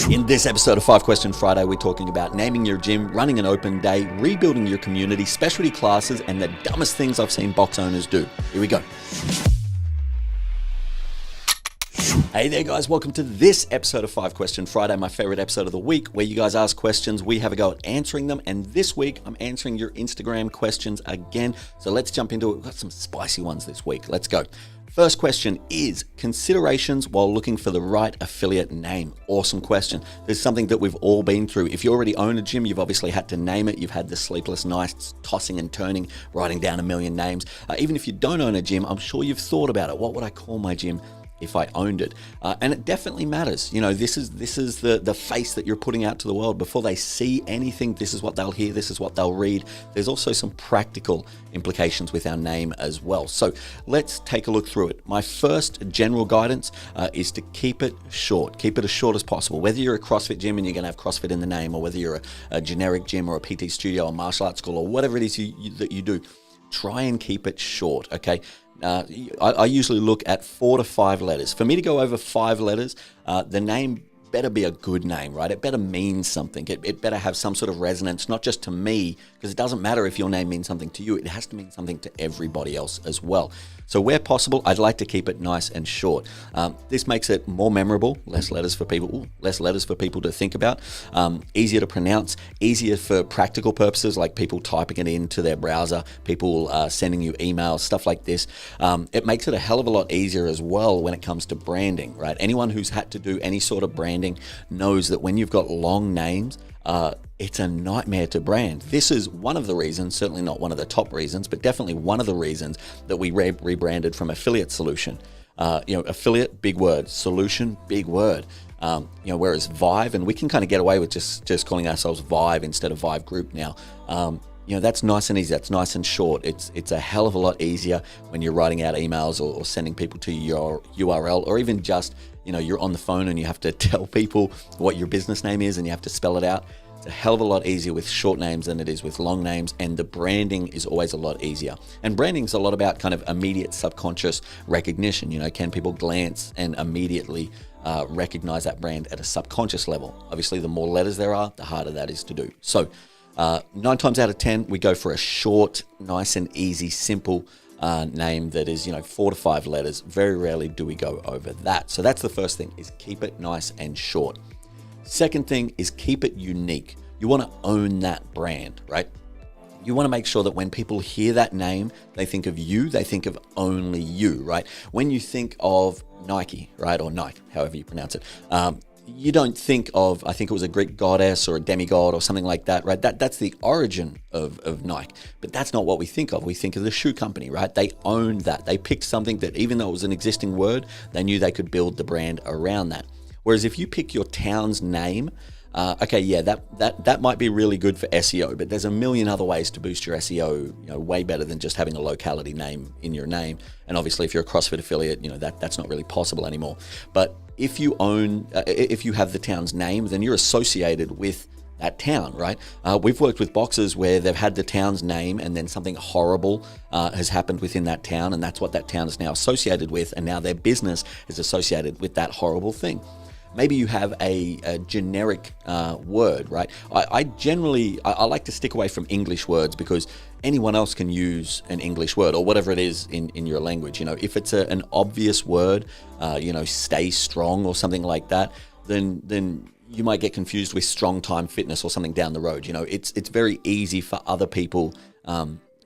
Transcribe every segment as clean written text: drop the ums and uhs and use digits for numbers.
In this episode of 5 Question Friday, we're talking about naming your gym, running an open day, rebuilding your community, specialty classes, and the dumbest things I've seen box owners do. Here we go. Hey there guys, welcome to this episode of 5 Question Friday, my favorite episode of the week, where you guys ask questions, we have a go at answering them, and this week I'm answering your Instagram questions again. So let's jump into it. We've got some spicy ones this week. Let's go. First question is considerations while looking for the right affiliate name. Awesome question. This is something that we've all been through. If you already own a gym, you've obviously had to name it. You've had the sleepless nights, tossing and turning, writing down a million names. Even if you don't own a gym, I'm sure you've thought about it. What would I call my gym if I owned it? And it definitely matters. You know, this is the face that you're putting out to the world. Before they see anything, this is what they'll hear, this is what they'll read. There's also some practical implications with our name as well. So let's take a look through it. My first general guidance is to keep it short. Keep it as short as possible. Whether you're a CrossFit gym and you're gonna have CrossFit in the name, or whether you're a generic gym or a PT studio or martial arts school or whatever it is that you do, try and keep it short, okay? I usually look at 4 to 5 letters. For me to go over 5 letters, the name better be a good name, right? It better mean something. It better have some sort of resonance, not just to me, because it doesn't matter if your name means something to you. It has to mean something to everybody else as well. So where possible, I'd like to keep it nice and short. This makes it more memorable, less letters for people to think about, easier to pronounce, easier for practical purposes, like people typing it into their browser, people sending you emails, stuff like this. It makes it a hell of a lot easier as well when it comes to branding, right? Anyone who's had to do any sort of branding knows that when you've got long names, it's a nightmare to brand. This is one of the reasons, certainly not one of the top reasons, but definitely one of the reasons that we rebranded from Affiliate Solution. Affiliate, big word. Solution, big word. Whereas Vive, and we can kind of get away with just calling ourselves Vive instead of Vive Group now. That's nice and easy. That's nice and short. It's a hell of a lot easier when you're writing out emails or sending people to your URL, or even just, you're on the phone and you have to tell people what your business name is and you have to spell it out. It's a hell of a lot easier with short names than it is with long names, and the branding is always a lot easier. And branding is a lot about kind of immediate subconscious recognition. Can people glance and immediately recognize that brand at a subconscious level? Obviously, the more letters there are, the harder that is to do. So 9 times out of 10, we go for a short, nice and easy, simple name that is, 4 to 5 letters. Very rarely do we go over that. So that's the first thing, is keep it nice and short. Second thing is keep it unique. You want to own that brand, right? You want to make sure that when people hear that name, they think of you, they think of only you, right? When you think of Nike, right, or Nike, however you pronounce it, you don't think of, I think it was a Greek goddess or a demigod or something like that, right? That's the origin of Nike, but that's not what we think of. We think of the shoe company, right? They owned that. They picked something that, even though it was an existing word, they knew they could build the brand around that. Whereas if you pick your town's name, that might be really good for SEO, but there's a million other ways to boost your SEO, way better than just having a locality name in your name. And obviously, if you're a CrossFit affiliate, that's not really possible anymore. But if you have the town's name, then you're associated with that town, right? We've worked with boxers where they've had the town's name and then something horrible has happened within that town, and that's what that town is now associated with, and now their business is associated with that horrible thing. Maybe you have a generic word, right? I like to stick away from English words, because anyone else can use an English word or whatever it is in your language. If it's an obvious word, stay strong or something like that, then you might get confused with strong time fitness or something down the road. It's very easy for other people,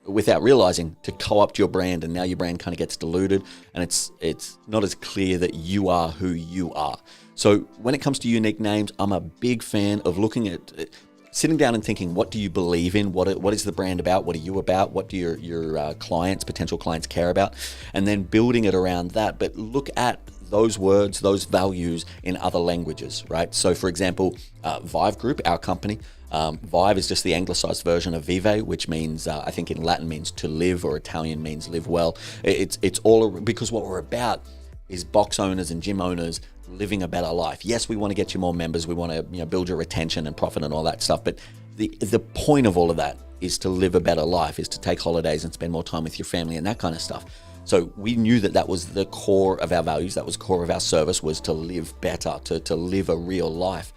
without realizing, to co-opt your brand, and now your brand kind of gets diluted, and it's not as clear that you are who you are. So when it comes to unique names, I'm a big fan of looking at sitting down and thinking, what do you believe in? What is the brand about? What are you about? What do your potential clients care about? And then building it around that. But look at those words, those values in other languages, right? So for example, Vive Group, our company, Vive is just the anglicized version of Vive, which means, I think in Latin means to live, or Italian means live well. It's all because what we're about is box owners and gym owners living a better life. Yes, we want to get you more members. We want to build your retention and profit and all that stuff. But the point of all of that is to live a better life, is to take holidays and spend more time with your family and that kind of stuff. So we knew that was the core of our values. That was the core of our service, was to live better, to live a real life.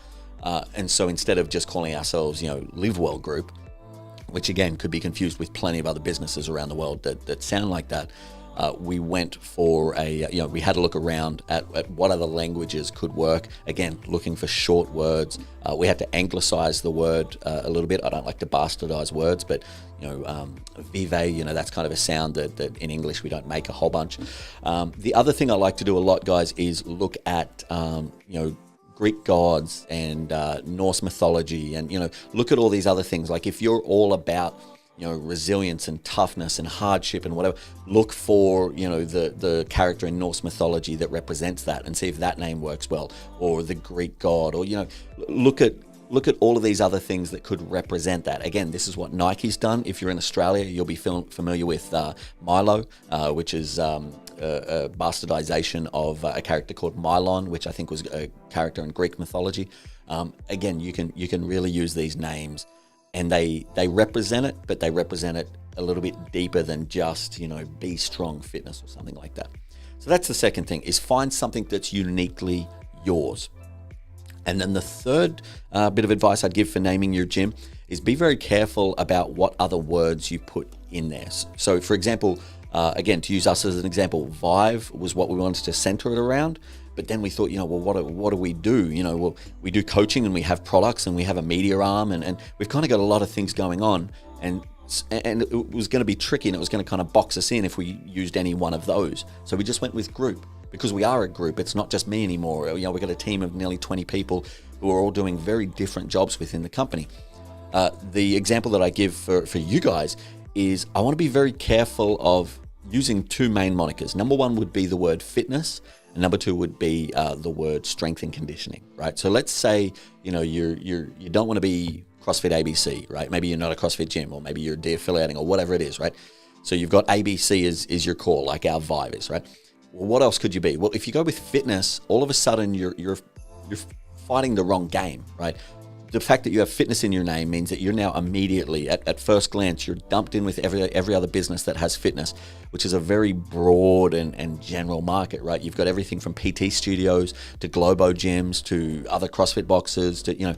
And so instead of just calling ourselves, Live Well Group, which again could be confused with plenty of other businesses around the world that sound like that, we went for we had a look around at what other languages could work. Again, looking for short words. We had to anglicize the word a little bit. I don't like to bastardize words, but vive, that's kind of a sound that in English we don't make a whole bunch. The other thing I like to do a lot, guys, is look at Greek gods and Norse mythology, and look at all these other things. Like if you're all about resilience and toughness and hardship and whatever, look for the character in Norse mythology that represents that, and see if that name works well, or the Greek god, or look at all of these other things that could represent that. Again, this is what Nike's done. If you're in Australia, you'll be familiar with Milo, which is a bastardization of a character called Milon, which I think was a character in Greek mythology. Again, you can really use these names, and they represent it, but they represent it a little bit deeper than just be strong fitness or something like that. So that's the second thing, is find something that's uniquely yours. And then the third bit of advice I'd give for naming your gym is be very careful about what other words you put in there. So for example, again, to use us as an example, Vive was what we wanted to center it around. But then we thought, well, what do we do? Well, we do coaching, and we have products, and we have a media arm, and we've kind of got a lot of things going on. And it was going to be tricky, and it was going to kind of box us in if we used any one of those. So we just went with group, because we are a group. It's not just me anymore. We've got a team of nearly 20 people who are all doing very different jobs within the company. The example that I give for you guys is I want to be very careful of using two main monikers. Number one would be the word fitness, and number two would be the word strength and conditioning, right? So let's say you don't want to be CrossFit ABC, right? Maybe you're not a CrossFit gym, or maybe you're de-affiliating, or whatever it is, right? So you've got ABC is your core, like our Vive is, right? Well, what else could you be? Well, if you go with fitness, all of a sudden you're fighting the wrong game, right? The fact that you have fitness in your name means that you're now immediately, at first glance, you're dumped in with every other business that has fitness, which is a very broad and general market, right? You've got everything from PT studios to Globo gyms to other CrossFit boxes to,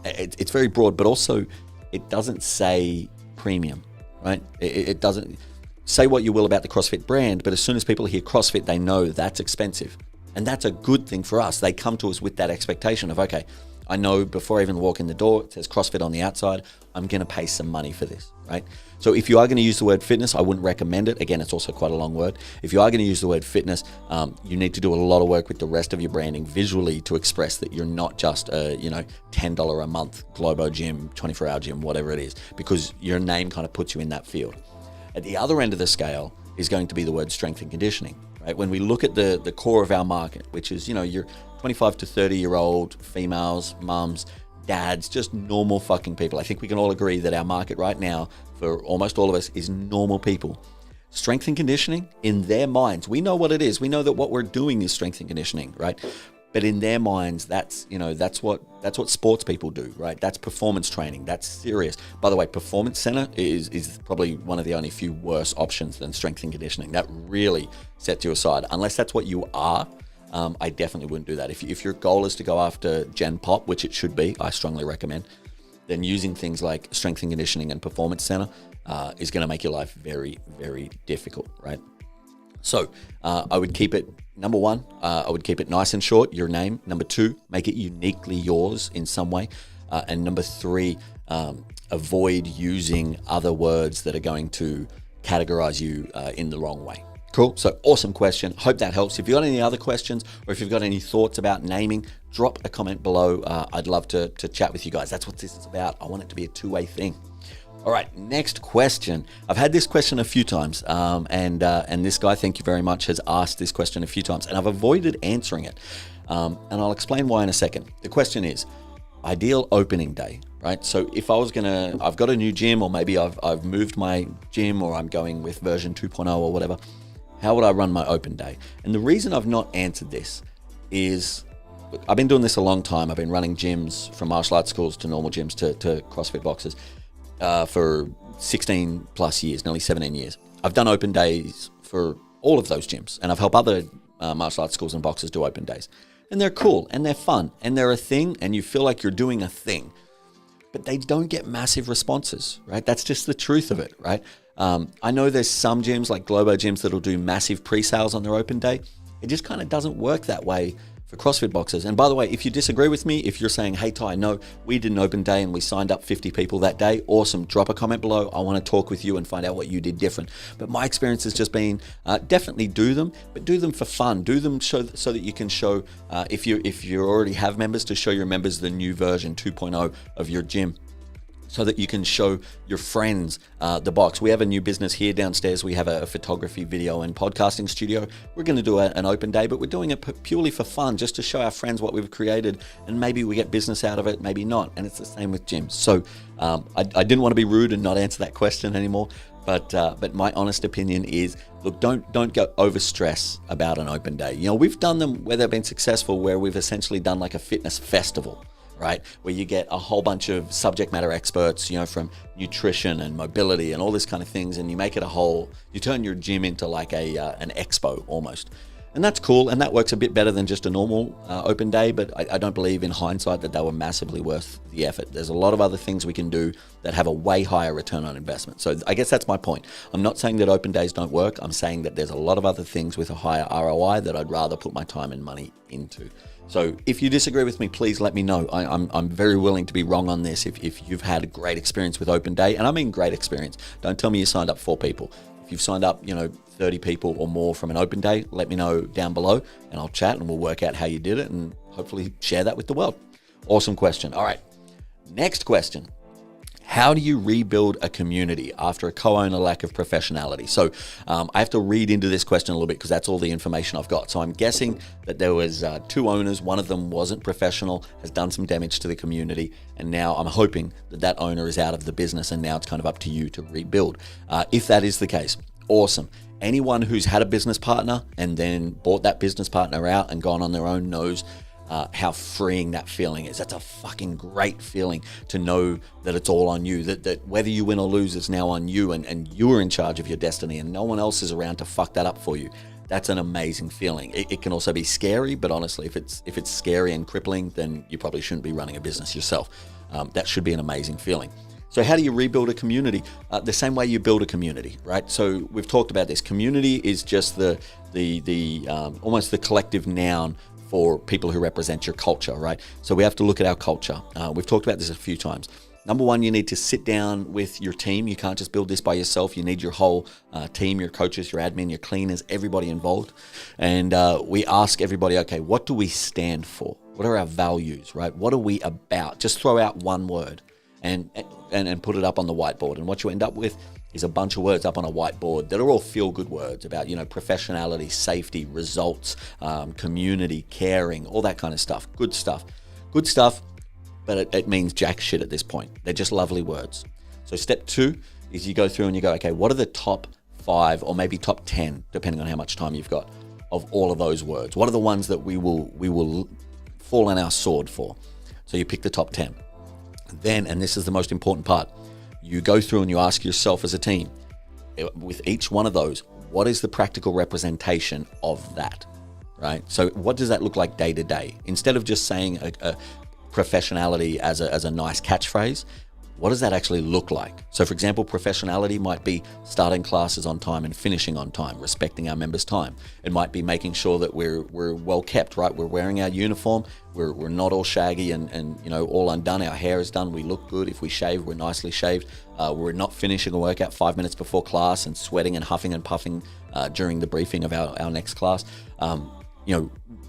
it's very broad, but also it doesn't say premium, right? It doesn't say what you will about the CrossFit brand, but as soon as people hear CrossFit, they know that's expensive. And that's a good thing for us. They come to us with that expectation of, okay, I know before I even walk in the door, it says CrossFit on the outside, I'm going to pay some money for this, right? So if you are going to use the word fitness, I wouldn't recommend it. Again, it's also quite a long word. If you are going to use the word fitness, you need to do a lot of work with the rest of your branding visually to express that you're not just a, $10 a month Globo gym, 24-hour gym, whatever it is, because your name kind of puts you in that field. At the other end of the scale is going to be the word strength and conditioning, right? When we look at the core of our market, which is, your 25 to 30-year-old females, mums, dads, just normal fucking people. I think we can all agree that our market right now, for almost all of us, is normal people. Strength and conditioning, in their minds, we know what it is. We know that what we're doing is strength and conditioning, right? But in their minds, that's what sports people do, right? That's performance training. That's serious. By the way, Performance Center is probably one of the only few worse options than strength and conditioning. That really sets you aside. Unless that's what you are, I definitely wouldn't do that. If your goal is to go after Gen Pop, which it should be, I strongly recommend, then using things like strength and conditioning and Performance Center is going to make your life very, very difficult, right? So I would keep it, number one, I would keep it nice and short, your name. Number two, make it uniquely yours in some way. And number three, avoid using other words that are going to categorize you in the wrong way. Cool. So awesome question. Hope that helps. If you've got any other questions, or if you've got any thoughts about naming, drop a comment below. I'd love to chat with you guys. That's what this is about. I want it to be a two-way thing. All right, next question. I've had this question a few times, and this guy, thank you very much, has asked this question a few times, and I've avoided answering it. And I'll explain why in a second. The question is, ideal opening day, right? So if I was I've got a new gym, or maybe I've moved my gym, or I'm going with version 2.0 or whatever, how would I run my open day? And the reason I've not answered this is, look, I've been doing this a long time. I've been running gyms, from martial arts schools to normal gyms to CrossFit boxes, for 16 plus years, nearly 17 years. I've done open days for all of those gyms, and I've helped other martial arts schools and boxes do open days. and they're cool and they're fun and they're a thing and you feel like you're doing a thing, but they don't get massive responses, right? That's just the truth of it, right? I know there's some gyms like Globo gyms that'll do massive pre-sales on their open day. It just kind of doesn't work that way for CrossFit boxers. And by the way, if you disagree with me, if you're saying, hey Ty, no, we did an open day and we signed up 50 people that day, awesome, drop a comment below. I want to talk with you and find out what you did different. But my experience has just been, definitely do them, but do them for fun. Do them so that you can show, if you already have members, to show your members the new version 2.0 of your gym, so that you can show your friends the box. We have a new business here downstairs. We have a photography, video, and podcasting studio. We're going to do an open day, but we're doing it purely for fun, just to show our friends what we've created, and maybe we get business out of it, maybe not. And it's the same with gyms. So I didn't want to be rude and not answer that question anymore, but my honest opinion is, look, don't go overstress about an open day. You know, we've done them where they've been successful, where we've essentially done like a fitness festival, right? Where you get a whole bunch of subject matter experts, you know, from nutrition and mobility and all this kind of things, and you make it you turn your gym into like an expo almost. And that's cool, and that works a bit better than just a normal open day, but I don't believe in hindsight that they were massively worth the effort. There's a lot of other things we can do that have a way higher return on investment. So I guess that's my point. I'm not saying that open days don't work. I'm saying that there's a lot of other things with a higher ROI that I'd rather put my time and money into. So if you disagree with me, please let me know. I'm very willing to be wrong on this if you've had a great experience with open day. And I mean great experience. Don't tell me you signed up 4 people. If you've signed up, 30 people or more from an open day, let me know down below and I'll chat and we'll work out how you did it and hopefully share that with the world. Awesome question. All right, next question. How do you rebuild a community after a co-owner lack of professionality? So I have to read into this question a little bit because that's all the information I've got. So I'm guessing that there was 2 owners. One of them wasn't professional, has done some damage to the community, and now I'm hoping that owner is out of the business and now it's kind of up to you to rebuild. If that is the case, awesome. Anyone who's had a business partner and then bought that business partner out and gone on their own knows how freeing that feeling is. That's a fucking great feeling to know that it's all on you, that whether you win or lose, it's now on you, and you're in charge of your destiny and no one else is around to fuck that up for you. That's an amazing feeling. It can also be scary, but honestly, if it's scary and crippling, then you probably shouldn't be running a business yourself. That should be an amazing feeling. So how do you rebuild a community? The same way you build a community, right? So we've talked about this. Community is just the almost the collective noun for people who represent your culture, right? So we have to look at our culture. We've talked about this a few times. Number one, you need to sit down with your team. You can't just build this by yourself. You need your whole team, your coaches, your admin, your cleaners, everybody involved. And we ask everybody, okay, what do we stand for? What are our values, right? What are we about? Just throw out one word and put it up on the whiteboard. And what you end up with is a bunch of words up on a whiteboard that are all feel-good words about, professionality, safety, results, community, caring, all that kind of stuff. Good stuff, but it means jack shit at this point. They're just lovely words. So step 2 is you go through and you go, okay, what are the top 5 or maybe top 10, depending on how much time you've got, of all of those words? What are the ones that we will fall on our sword for? So you pick the top 10. Then, and this is the most important part, you go through and you ask yourself as a team, with each one of those, what is the practical representation of that, right? So what does that look like day to day? Instead of just saying a professionality as a nice catchphrase, what does that actually look like? So for example, professionality might be starting classes on time and finishing on time, respecting our members' time. It might be making sure that we're well kept, right? We're wearing our uniform, we're not all shaggy and all undone. Our hair is done, we look good. If we shave, we're nicely shaved. We're not finishing a workout 5 minutes before class and sweating and huffing and puffing during the briefing of our next class.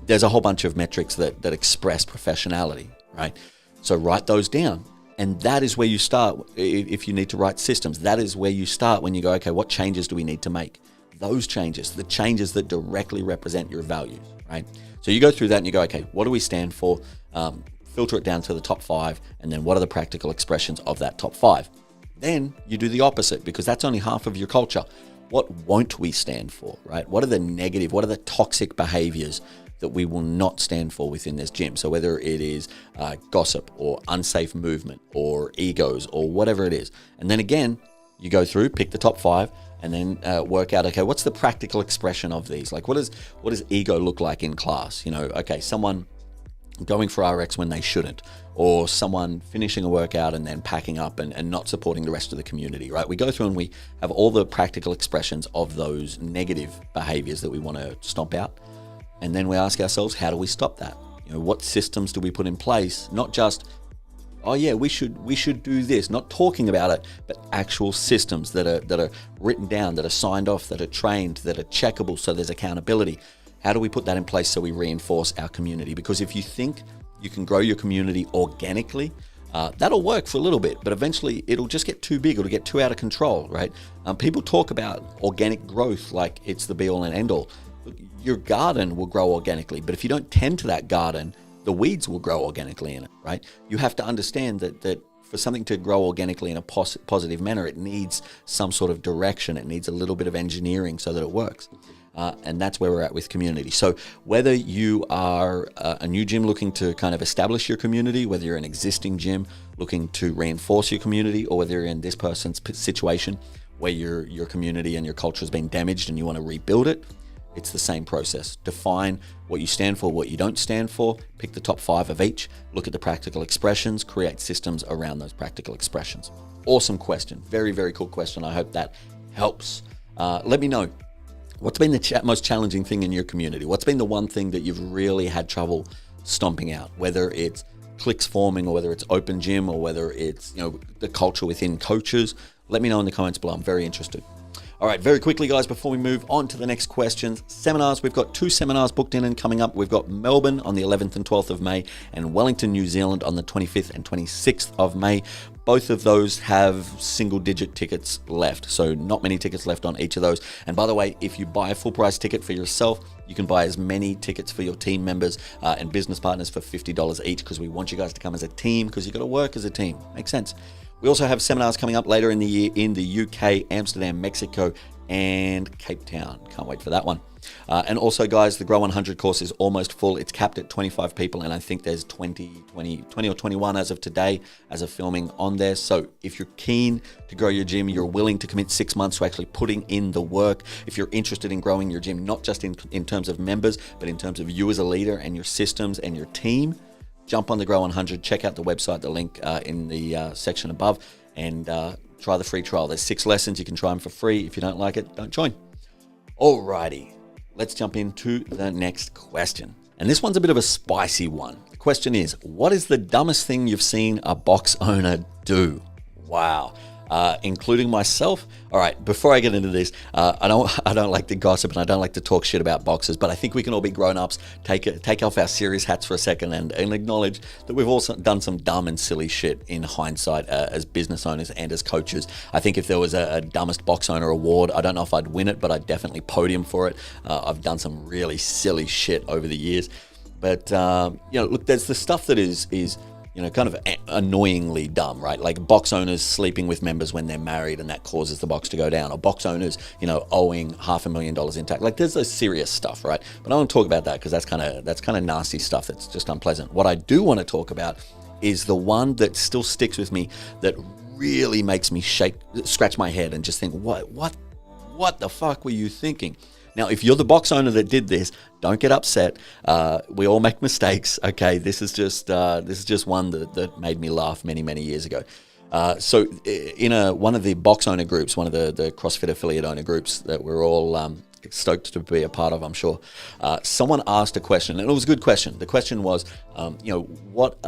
There's a whole bunch of metrics that express professionality, right? So write those down. And that is where you start. If you need to write systems, that is where you start when you go, okay, what changes do we need to make? Those changes, the changes that directly represent your values, right? So you go through that and you go, okay, what do we stand for? Filter it down to the top 5, and then what are the practical expressions of that top 5? Then you do the opposite, because that's only half of your culture. What won't we stand for, right? What are the negative, what are the toxic behaviors that we will not stand for within this gym? So whether it is gossip or unsafe movement or egos or whatever it is. And then again, You go through, pick the top 5, and then work out, okay, what's the practical expression of these? Like, what does ego look like in class? Okay, someone going for RX when they shouldn't, or someone finishing a workout and then packing up and not supporting the rest of the community, right? We go through and we have all the practical expressions of those negative behaviors that we want to stomp out. And then we ask ourselves, how do we stop that? What systems do we put in place? Not just, oh yeah, we should do this, not talking about it, but actual systems that are written down, that are signed off, that are trained, that are checkable, so there's accountability. How do we put that in place so we reinforce our community? Because if you think you can grow your community organically, that'll work for a little bit, but eventually it'll just get too big, it'll get too out of control, right? People talk about organic growth like it's the be all and end all. Your garden will grow organically, but if you don't tend to that garden, the weeds will grow organically in it, right? You have to understand that for something to grow organically in a positive manner, it needs some sort of direction. It needs a little bit of engineering so that it works. And that's where we're at with community. So whether you are a new gym looking to kind of establish your community, whether you're an existing gym looking to reinforce your community, or whether you're in this person's situation where your community and your culture has been damaged and you want to rebuild it, it's the same process. Define what you stand for, what you don't stand for, pick the top 5 of each, look at the practical expressions, create systems around those practical expressions. Awesome question. Very, very cool question. I hope that helps. Let me know, what's been the most challenging thing in your community? What's been the one thing that you've really had trouble stomping out? Whether it's cliques forming, or whether it's open gym, or whether it's the culture within coaches. Let me know in the comments below. I'm very interested. All right, very quickly, guys, before we move on to the next questions, seminars. We've got 2 seminars booked in and coming up. We've got Melbourne on the 11th and 12th of May and Wellington, New Zealand on the 25th and 26th of May. Both of those have single-digit tickets left, so not many tickets left on each of those. And by the way, if you buy a full-price ticket for yourself, you can buy as many tickets for your team members and business partners for $50 each, because we want you guys to come as a team, because you've got to work as a team. Makes sense. We also have seminars coming up later in the year in the UK, Amsterdam, Mexico, and Cape Town. Can't wait for that one. And also, guys, the Grow 100 course is almost full. It's capped at 25 people, and I think there's 20 or 21 as of today, as of filming on there. So if you're keen to grow your gym, you're willing to commit 6 months to actually putting in the work, if you're interested in growing your gym, not just in terms of members, but in terms of you as a leader and your systems and your team, jump on the Grow 100, check out the website, the link in the section above, and try the free trial. There's 6 lessons. You can try them for free. If you don't like it, don't join. Alrighty, let's jump into the next question. And this one's a bit of a spicy one. The question is, what is the dumbest thing you've seen a box owner do? Wow. Including myself. All right, before I get into this, I don't like to gossip and I don't like to talk shit about boxes, but I think we can all be grown-ups, take off our serious hats for a second and acknowledge that we've also done some dumb and silly shit in hindsight as business owners and as coaches. I think if there was a dumbest box owner award, I don't know if I'd win it, but I'd definitely podium for it. I've done some really silly shit over the years. But, look, there's the stuff that is kind of annoyingly dumb, right? Like box owners sleeping with members when they're married and that causes the box to go down, or box owners, owing $500,000 in tax. Like there's those serious stuff, right? But I don't want to talk about that because that's kind of nasty stuff. That's just unpleasant. What I do want to talk about is the one that still sticks with me, that really makes me scratch my head and just think, what the fuck were you thinking? Now, if you're the box owner that did this, don't get upset. We all make mistakes. Okay, this is just one that made me laugh many, many years ago. So in one of the box owner groups, one of the CrossFit affiliate owner groups that we're all stoked to be a part of, I'm sure, someone asked a question, and it was a good question. The question was, what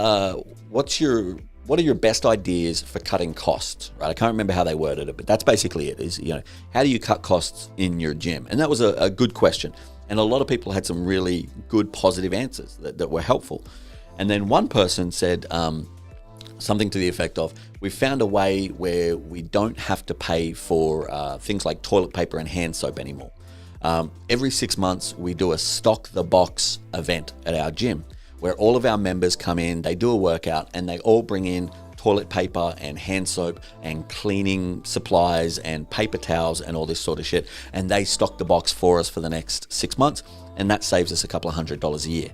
are your best ideas for cutting costs, right? I can't remember how they worded it, but that's basically it, is, how do you cut costs in your gym? And that was a good question. And a lot of people had some really good, positive answers that were helpful. And then one person said something to the effect of, we found a way where we don't have to pay for things like toilet paper and hand soap anymore. Every 6 months, we do a stock the box event at our gym, where all of our members come in, they do a workout, and they all bring in toilet paper and hand soap and cleaning supplies and paper towels and all this sort of shit. And they stock the box for us for the next 6 months, and that saves us a couple of $100 a year.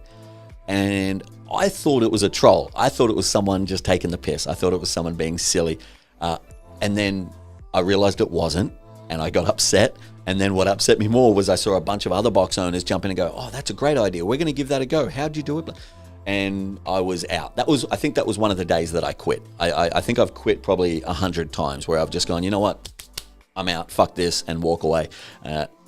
And I thought it was a troll. I thought it was someone just taking the piss. I thought it was someone being silly. And then I realized it wasn't, and I got upset. And then what upset me more was I saw a bunch of other box owners jump in and go, oh, that's a great idea. We're going to give that a go. How'd you do it? And I was out. I think that was one of the days that I quit. I think I've quit probably 100 times where I've just gone, you know what? I'm out. Fuck this, and walk away.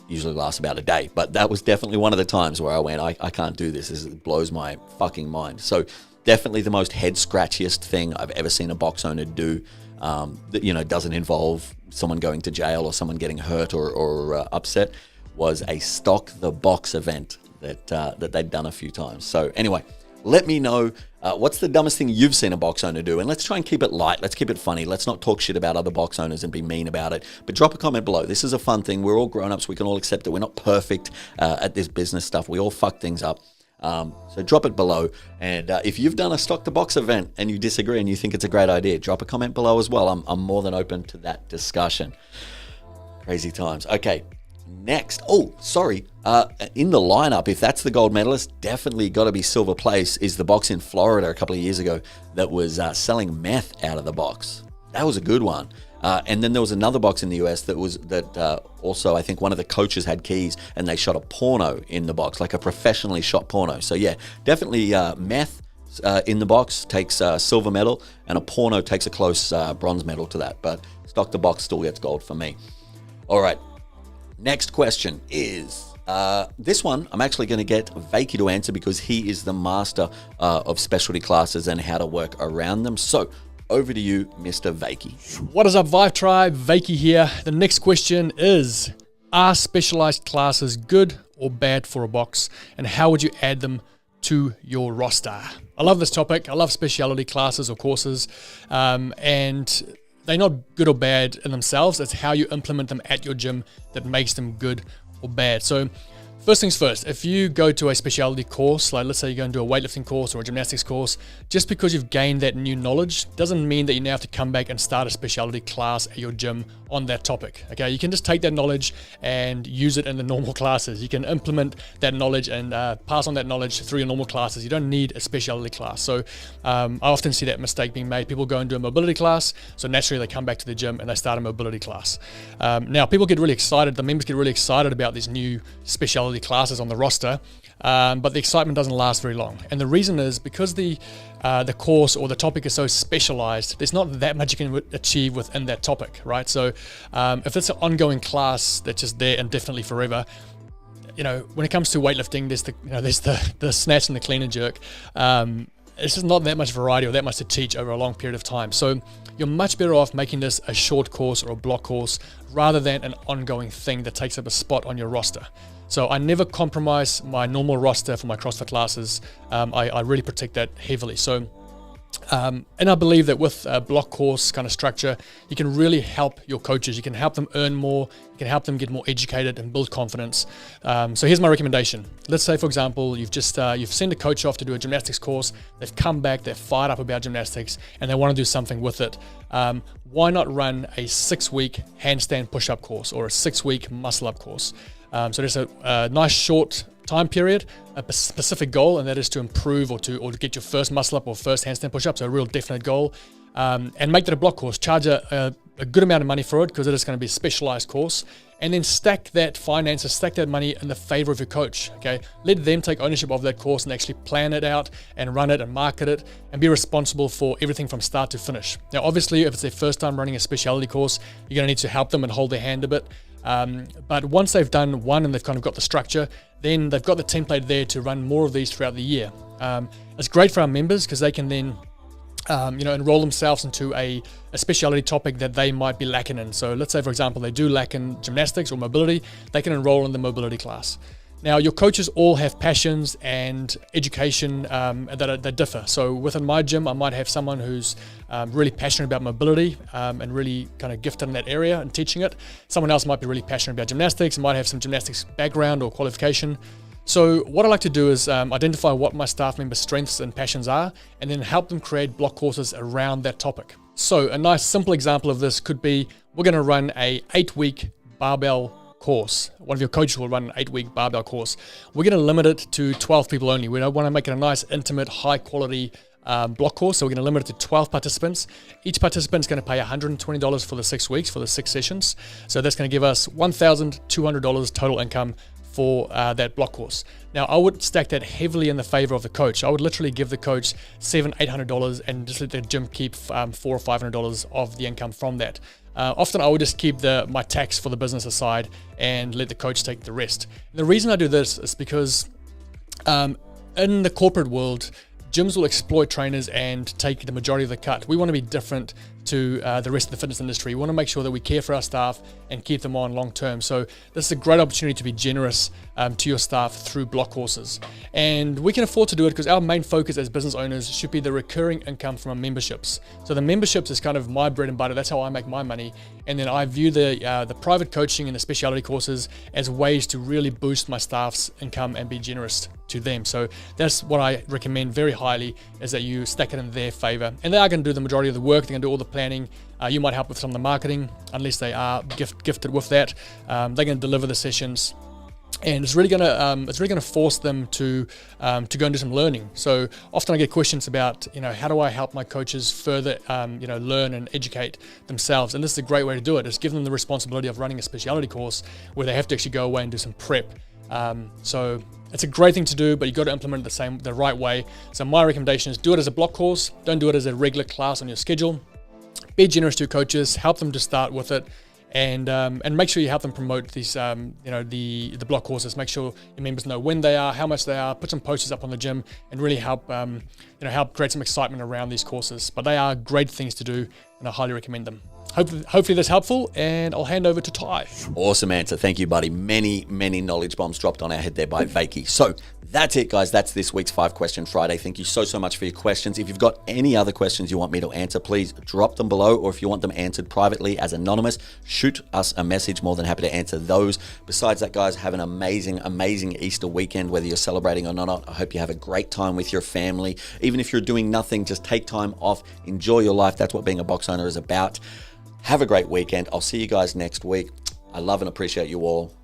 Usually lasts about a day. But that was definitely one of the times where I went, I can't do this. It blows my fucking mind. So definitely the most head scratchiest thing I've ever seen a box owner do that, doesn't involve someone going to jail or someone getting hurt or upset was a stock the box event that they'd done a few times. So anyway, let me know what's the dumbest thing you've seen a box owner do, and let's try and keep it light. Let's keep it funny. Let's not talk shit about other box owners and be mean about it, but drop a comment below. This is a fun thing. We're all grown-ups. We can all accept it. We're not perfect at this business stuff. We all fuck things up. So drop it below, and if you've done a stock the box event and you disagree and you think it's a great idea, drop a comment below as well. I'm more than open to that discussion. Crazy times. Okay, next. Oh, sorry. In the lineup, if that's the gold medalist, definitely got to be silver place, is the box in Florida a couple of years ago that was selling meth out of the box. That was a good one. And then there was another box in the US that also, I think one of the coaches had keys and they shot a porno in the box, like a professionally shot porno. So yeah, definitely meth in the box takes silver medal, and a porno takes a close bronze medal to that. But stock the box still gets gold for me. All right, next question is this one I'm actually going to get Vakey to answer because he is the master of specialty classes and how to work around them. So over to you, Mr. Vakey. What is up, Vive Tribe? Vakey here. The next question is, are specialized classes good or bad for a box, and how would you add them to your roster? I love this topic. I love specialty classes or courses, and they're not good or bad in themselves. It's how you implement them at your gym that makes them good or bad. So first things first, if you go to a specialty course, like let's say you're going to do a weightlifting course or a gymnastics course, just because you've gained that new knowledge doesn't mean that you now have to come back and start a specialty class at your gym on that topic. Okay, you can just take that knowledge and use it in the normal classes. You can implement that knowledge and pass on that knowledge through your normal classes. You don't need a specialty class. So I often see that mistake being made. People go and do a mobility class, so naturally they come back to the gym and they start a mobility class. Now people get really excited, the members get really excited about these new specialty classes on the roster, but the excitement doesn't last very long. And the reason is because the course or the topic is so specialized, there's not that much you can achieve within that topic, right? So if it's an ongoing class that's just there indefinitely forever, when it comes to weightlifting, there's the snatch and the clean and jerk. It's just not that much variety or that much to teach over a long period of time. So you're much better off making this a short course or a block course rather than an ongoing thing that takes up a spot on your roster. So I never compromise my normal roster for my CrossFit classes. I really protect that heavily. So, and I believe that with a block course kind of structure, you can really help your coaches. You can help them earn more. You can help them get more educated and build confidence. So here's my recommendation. Let's say, for example, you've sent a coach off to do a gymnastics course. They've come back, they're fired up about gymnastics, and they want to do something with it. Why not run a 6-week handstand push-up course or a 6-week muscle-up course? So there's a nice short time period, a specific goal, and that is to improve or to get your first muscle up or first handstand push up. So a real definite goal, and make that a block course. Charge a good amount of money for it because it is going to be a specialized course, and then stack that finances, stack that money in the favor of your coach. Okay, let them take ownership of that course and actually plan it out and run it and market it and be responsible for everything from start to finish. Now, obviously, if it's their first time running a specialty course, you're going to need to help them and hold their hand a bit. But once they've done one and they've kind of got the structure, then they've got the template there to run more of these throughout the year. It's great for our members because they can then enroll themselves into a specialty topic that they might be lacking in. So let's say, for example, they do lack in gymnastics or mobility, they can enroll in the mobility class. Now, your coaches all have passions and education that differ. So within my gym, I might have someone who's really passionate about mobility and really kind of gifted in that area and teaching it. Someone else might be really passionate about gymnastics and might have some gymnastics background or qualification. So what I like to do is identify what my staff members' strengths and passions are, and then help them create block courses around that topic. So a nice simple example of this could be, we're going to run a 8-week barbell course. One of your coaches will run an 8-week barbell course. We're going to limit it to 12 people only. We don't want to make it a nice, intimate, high quality block course. So we're going to limit it to 12 participants. Each participant is going to pay $120 for the 6 weeks, for the 6 sessions. So that's going to give us $1,200 total income for that block course. Now, I would stack that heavily in the favor of the coach. I would literally give the coach $700-800 and just let the gym keep $400 or $500 of the income from that. Often I would just keep my tax for the business aside and let the coach take the rest. And the reason I do this is because in the corporate world, gyms will exploit trainers and take the majority of the cut. We want to be different to the rest of the fitness industry. We want to make sure that we care for our staff and keep them on long term. So this is a great opportunity to be generous to your staff through block courses. And we can afford to do it because our main focus as business owners should be the recurring income from our memberships. So the memberships is kind of my bread and butter. That's how I make my money. And then I view the private coaching and the specialty courses as ways to really boost my staff's income and be generous to them. So that's what I recommend very highly, is that you stack it in their favor. And they are going to do the majority of the work. They're going to do all the planning. You might help with some of the marketing, unless they are gifted with that. They're going to deliver the sessions. And it's really going to force them to go and do some learning. So often I get questions about, how do I help my coaches further, learn and educate themselves? And this is a great way to do it. Is give them the responsibility of running a specialty course where they have to actually go away and do some prep. So it's a great thing to do, but you've got to implement it the right way. So my recommendation is do it as a block course. Don't do it as a regular class on your schedule. Be generous to your coaches. Help them to start with it. And make sure you help them promote these, the block courses. Make sure your members know when they are, how much they are. Put some posters up on the gym, and really help create some excitement around these courses. But they are great things to do, and I highly recommend them. Hopefully that's helpful, and I'll hand over to Ty. Awesome answer. Thank you, buddy. Many knowledge bombs dropped on our head there by Vakey. So that's it, guys. That's this week's 5 Question Friday. Thank you so much for your questions. If you've got any other questions you want me to answer, please drop them below, or if you want them answered privately as anonymous, shoot us a message. More than happy to answer those. Besides that, guys, have an amazing Easter weekend, whether you're celebrating or not. I hope you have a great time with your family. Even if you're doing nothing, just take time off. Enjoy your life. That's what being a box owner is about. Have a great weekend. I'll see you guys next week. I love and appreciate you all.